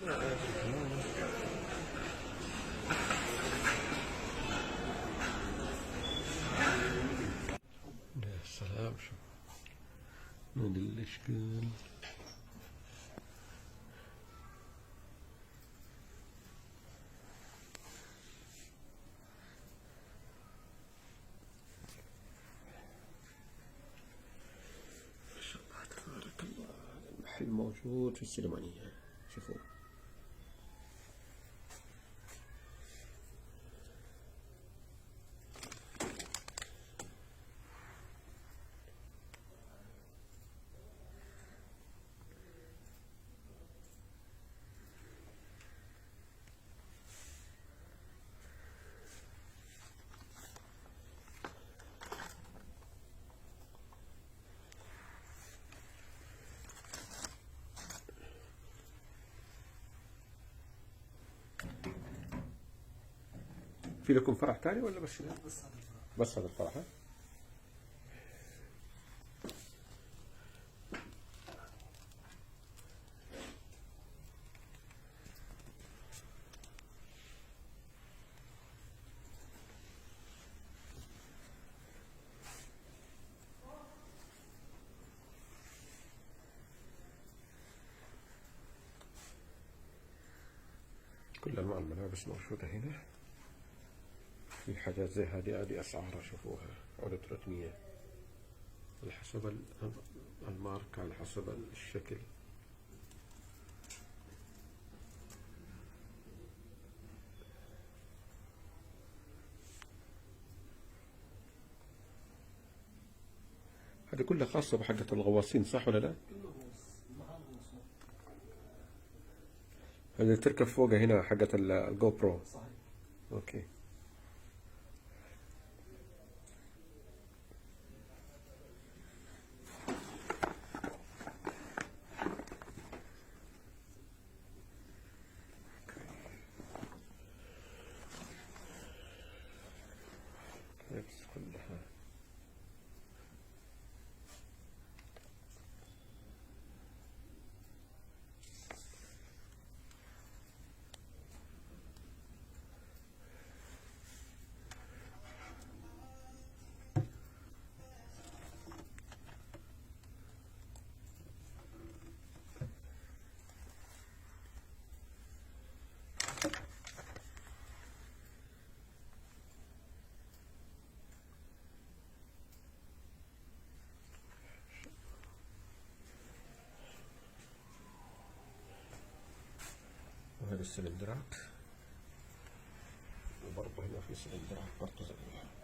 يا سلام، شوف من الاشكال. ما شاء الله تبارك الله. المحل موجود في السليمانية، شوفوا. في لكم فرح تاني ولا بس؟ لا، بس هذا الفرح. كل أنواع الملابس موجودة هنا. في حاجات زي هذه أسعارها شوفوها، حوالي 300 على حسب الماركة، على حسب الشكل. هذه كلها خاصة بحقة الغواصين، صح ولا لا؟ هذه تركب فوقها هنا حقة الجو برو. صحيح. اوكي. لبس كلها. وهذه السلندرات، وبرضه هنا في سلندرات برضه زيها.